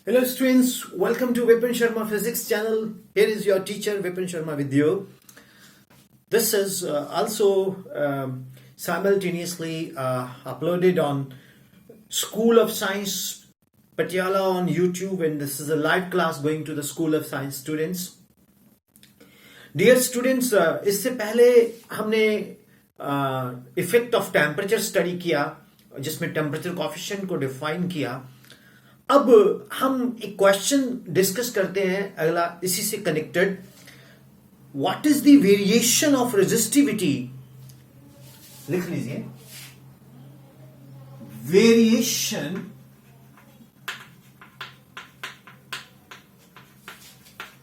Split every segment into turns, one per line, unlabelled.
Hello students, welcome to Vipin Sharma Physics channel. Here is your teacher Vipin Sharma with you. This is also simultaneously uploaded on School of Science Patiala on YouTube, and this is a live class going to the School of Science students. Dear students, इससे पहले हमने effect of temperature study किया जिसमें temperature coefficient को define किया. अब हम एक क्वेश्चन डिस्कस करते हैं अगला इसी से connected. What is the variation of resistivity? लिख लीजिए, variation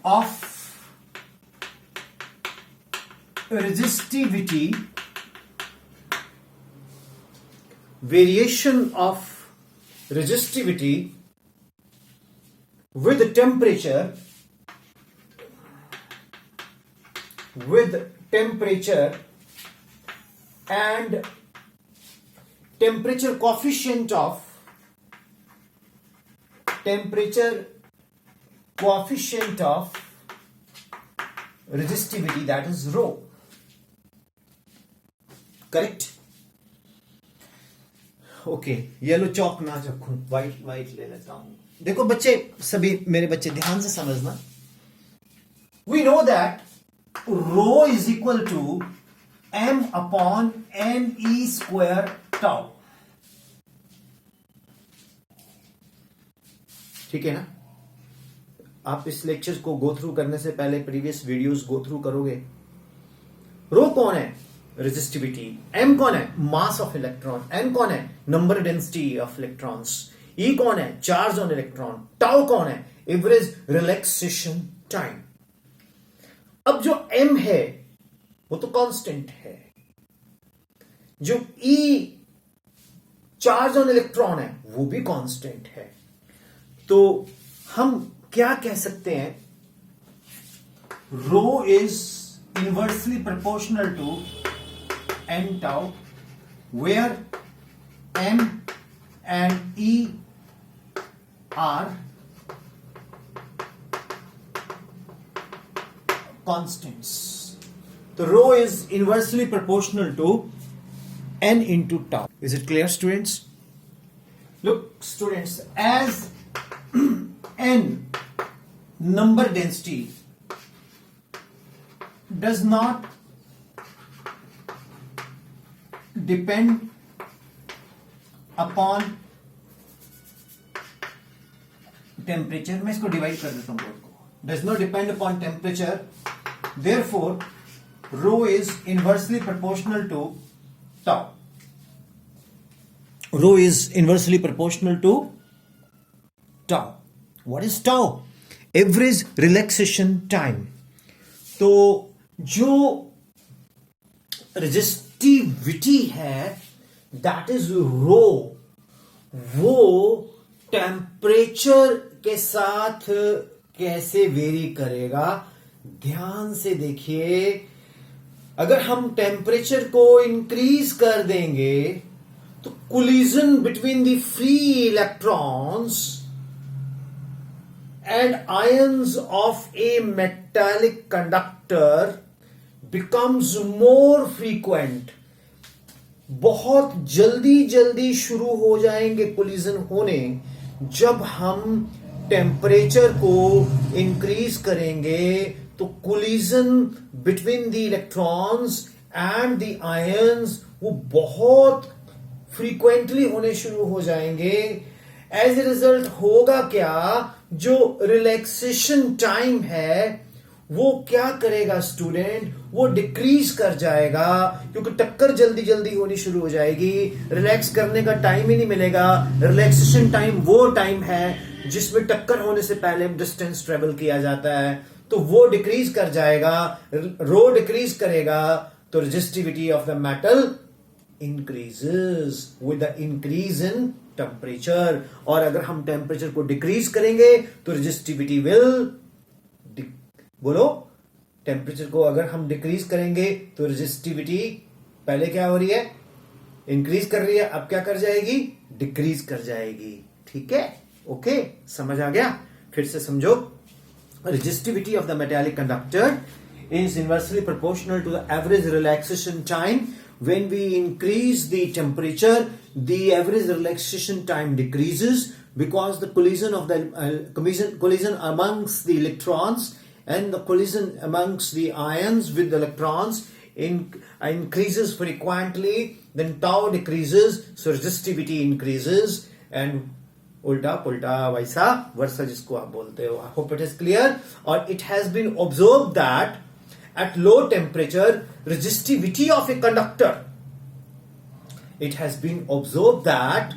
of resistivity, variation of resistivity with temperature and temperature coefficient of resistivity, that is rho. Correct. Okay, yellow chalk ना रखूं, वाइट ले लेता हूं. देखो बच्चे, सभी मेरे बच्चे ध्यान से समझना. We know that rho is equal to m upon n e square tau. ठीक है ना? आप इस लेक्चर को गो थ्रू करने से पहले प्रीवियस वीडियोस गो थ्रू करोगे. रो कौन है? रेजिस्टिविटी. m कौन है? Mass of electron. n कौन है? Number density of electrons. E कौन है? Charge on electron. टाउ कौन है? Average relaxation time. अब जो m है वो तो कांस्टेंट है. जो E चार्ज ऑन इलेक्ट्रॉन है वो भी कांस्टेंट है. तो हम क्या कह सकते हैं? Rho is inversely proportional to n tau, where m and e are constants. The rho is inversely proportional to n into tau. Is it clear, students? Look, students, as n number density does not depend upon temperature. मैं इसको divide कर देता हूं board को. Does not depend upon temperature. Therefore, rho is inversely proportional to tau. Rho is inversely proportional to tau. What is tau? Average relaxation time. तो जो resistivity है, that is रो, वो टेम्परेचर के साथ कैसे वेरी करेगा? ध्यान से देखिए. अगर हम टेम्परेचर को इंक्रीज कर देंगे तो collision between the free electrons and ions of a metallic conductor becomes more frequent. बहुत जल्दी शुरू हो जाएंगे कोलिजन होने जब हम टेम्परेचर को इंक्रीज करेंगे. तो collision between the electrons and the ions वो बहुत फ्रीक्वेंटली होने शुरू हो जाएंगे. एज ए रिजल्ट होगा क्या? जो रिलैक्सेशन टाइम है वो क्या करेगा स्टूडेंट? वो डिक्रीज कर जाएगा, क्योंकि टक्कर जल्दी होनी शुरू हो जाएगी. रिलैक्स करने का टाइम ही नहीं मिलेगा. रिलैक्सेशन टाइम वो टाइम है जिसमें टक्कर होने से पहले डिस्टेंस ट्रेवल किया जाता है. तो वो डिक्रीज कर जाएगा. रो डिक्रीज करेगा तो resistivity of the metal increases with the increase in temperature. और अगर हम टेम्परेचर को डिक्रीज करेंगे तो रेजिस्टिविटी विल, बोलो, टेम्परेचर को अगर हम डिक्रीज करेंगे तो रेजिस्टिविटी पहले क्या हो रही है? इंक्रीज कर रही है, अब क्या कर जाएगी? डिक्रीज कर जाएगी. ठीक है. ओके, समझ आ गया? फिर से समझो. Resistivity of the metallic conductor is inversely proportional to the average relaxation time. When we increase the temperature, the average relaxation time decreases because the collision of the collision amongst the electrons and the collision amongst the ions with the electrons increases frequently. Then tau decreases, so resistivity increases, and उल्टा पुल्टा वैसा वर्षा जिसको आप बोलते हो. I hope it is clear. और it has been observe that at low temperature resistivity of a conductor, it has been observe that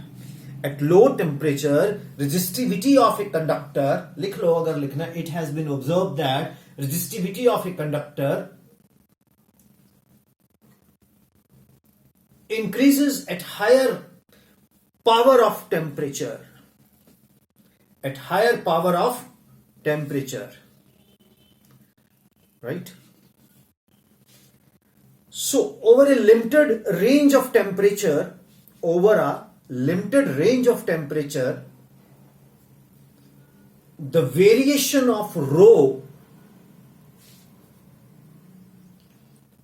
at low temperature resistivity of a conductor, लिख लो अगर लिखना, it has been observe that resistivity of a conductor increases at higher power of temperature. At higher power of temperature, right? So over a limited range of temperature, the variation of rho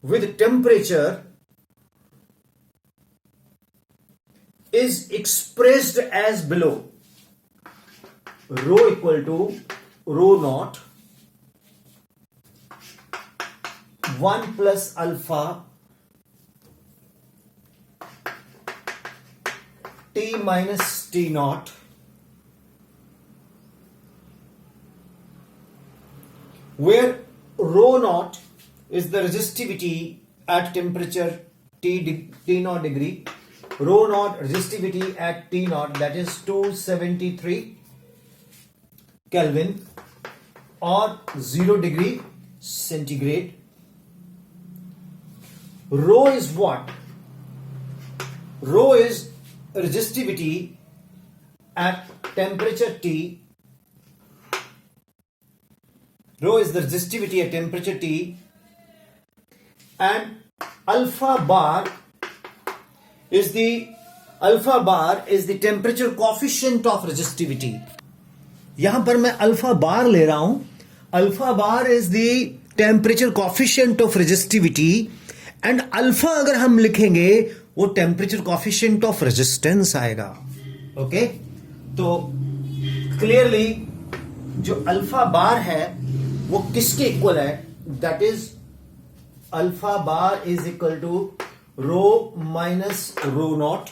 with temperature is expressed as below. Rho equal to rho naught 1 plus alpha T minus T naught where rho naught is the resistivity at temperature T naught degree. Rho naught resistivity at T naught, that is 273 Kelvin or 0 degree centigrade. Rho is what? Rho is resistivity at temperature T. Rho is the resistivity at temperature T, and alpha bar is the temperature coefficient of resistivity. यहां पर मैं alpha bar ले रहा हूं. Alpha bar is the temperature coefficient of resistivity, and alpha अगर हम लिखेंगे वो टेम्परेचर कॉफिशिएंट ऑफ रेजिस्टेंस आएगा. ओके, तो क्लियरली जो अल्फा बार है वो किसके इक्वल है? That is alpha bar is equal to rho minus rho naught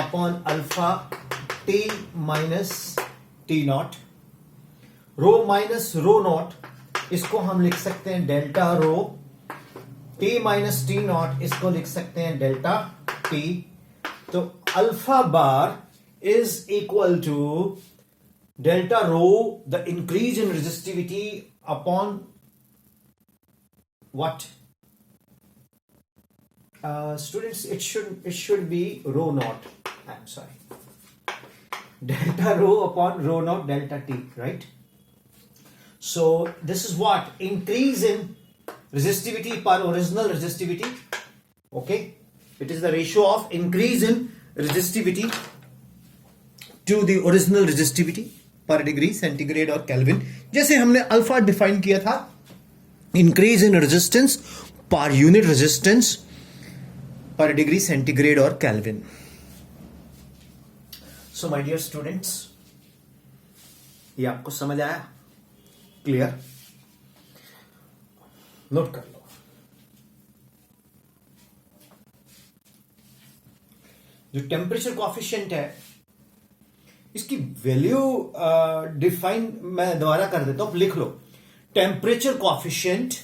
upon alpha T minus T naught. Rho minus rho naught इसको हम लिख सकते हैं delta rho, T minus T naught इसको लिख सकते हैं डेल्टा टी. तो alpha bar is equal to delta rho, the increase in resistivity upon what? Students, it should be rho naught. I'm sorry. Delta rho upon rho naught delta t, right? So this is what? Increase in resistivity per original resistivity. Okay? It is the ratio of increase in resistivity to the original resistivity per degree centigrade or Kelvin. जैसे हमने alpha define किया था, increase in resistance per unit resistance per degree centigrade or Kelvin. So my dear students, ये आपको समझ आया? Clear? Note कर लो. जो टेम्परेचर कॉफिशिएंट है इसकी वैल्यू डिफाइन मैं दोबारा कर देता हूं, लिख लो. टेम्परेचर कॉफिशिएंट,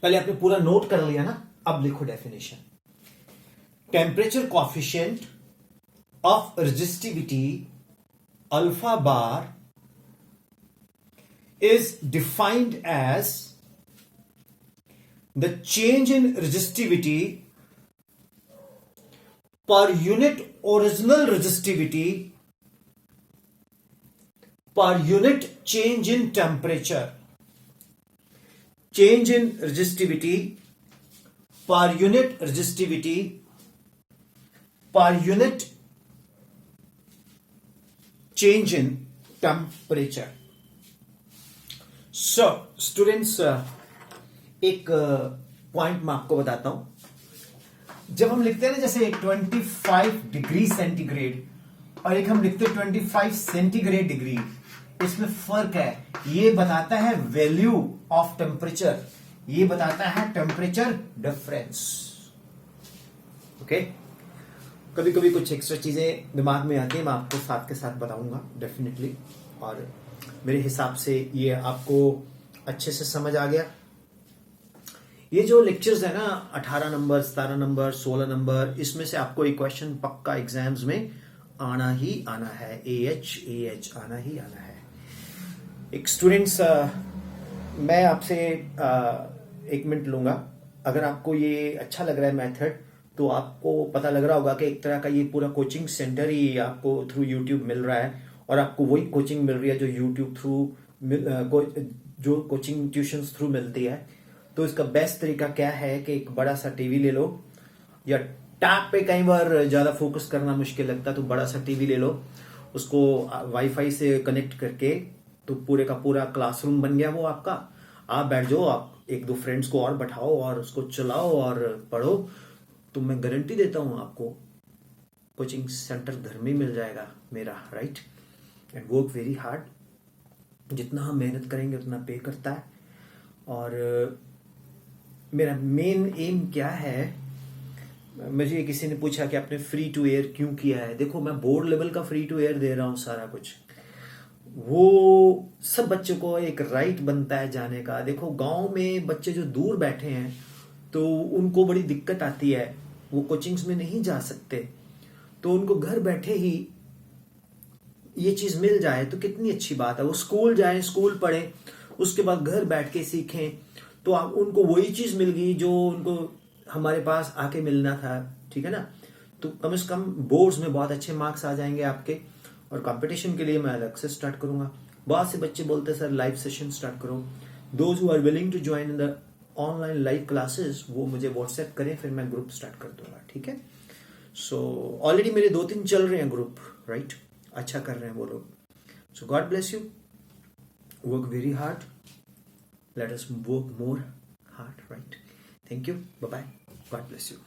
पहले आपने पूरा नोट कर लिया ना, अब लिखो definition. Temperature coefficient of resistivity alpha bar is defined as the change in resistivity per unit original resistivity per unit change in temperature. Change in resistivity per unit resistivity per unit change in temperature. So students, एक point मैं आपको बताता हूं. जब हम लिखते हैं ना जैसे 25 डिग्री सेंटीग्रेड और एक हम लिखते हैं 25 सेंटीग्रेड डिग्री, इसमें फर्क है. ये बताता है वैल्यू ऑफ टेम्परेचर, ये बताता है टेम्परेचर डिफरेंस. ओके, कभी कभी कुछ एक्स्ट्रा चीजें दिमाग में आती है, मैं आपको साथ के साथ बताऊंगा डेफिनेटली. और मेरे हिसाब से ये आपको अच्छे से समझ आ गया. ये जो लेक्चर्स है ना 18 नंबर, 17 नंबर, 16 नंबर, इसमें से आपको एक क्वेश्चन पक्का एग्जाम्स में आना ही आना है. AH आना ही आना है. एक स्टूडेंट्स, मैं आपसे 1 मिनट लूंगा. अगर आपको ये अच्छा लग रहा है मेथड, तो आपको पता लग रहा होगा कि एक तरह का ये पूरा कोचिंग सेंटर ही आपको थ्रू यूट्यूब मिल रहा है, और आपको वही कोचिंग मिल रही है जो यूट्यूब थ्रू जो कोचिंग ट्यूशंस थ्रू मिलती है. तो इसका बेस्ट तरीका क्या है कि एक बड़ा सा टीवी ले लो, या टैब पे कई बार ज्यादा फोकस करना मुश्किल लगता है, तो बड़ा सा टीवी ले लो, उसको वाईफाई से कनेक्ट करके, तो पूरे का पूरा क्लासरूम बन गया वो आपका. आप बैठ जाओ, आप 1-2 फ्रेंड्स को और बैठाओ और उसको चलाओ और पढ़ो. तो मैं गारंटी देता हूं आपको कोचिंग सेंटर घर में मिल जाएगा मेरा. Right, and work very hard. जितना हम मेहनत करेंगे उतना पे करता है. और मेरा मेन एम क्या है, मुझे किसी ने पूछा कि आपने फ्री टू एयर क्यों किया है. देखो, मैं बोर्ड लेवल का फ्री टू एयर दे रहा हूं सारा कुछ. वो सब बच्चों को एक राइट बनता है जाने का. देखो, गांव में बच्चे जो दूर बैठे हैं तो उनको बड़ी दिक्कत आती है, वो कोचिंग्स में नहीं जा सकते. तो उनको घर बैठे ही ये चीज मिल जाए तो कितनी अच्छी बात है. वो स्कूल जाएं, स्कूल पढ़ें, उसके बाद घर बैठ के सीखें. तो आप उनको वही चीज मिल गई जो उनको हमारे पास आके मिलना था. ठीक है ना. तो कम से कम बोर्ड्स में बहुत अच्छे मार्क्स आ जाएंगे आपके. और कंपटीशन के लिए मैं अलग से स्टार्ट करूंगा. बहुत से बच्चे बोलते हैं सर लाइव सेशन स्टार्ट करो. Those who are willing to join in the online live classes, वो मुझे व्हाट्सएप करें, फिर मैं ग्रुप स्टार्ट कर दूंगा. ठीक है. सो ऑलरेडी मेरे 2-3 चल रहे हैं ग्रुप. राइट, अच्छा कर रहे हैं वो लोग. So God bless you. Work very hard. Let us work more hard, right? Thank you. Bye-bye. God bless you.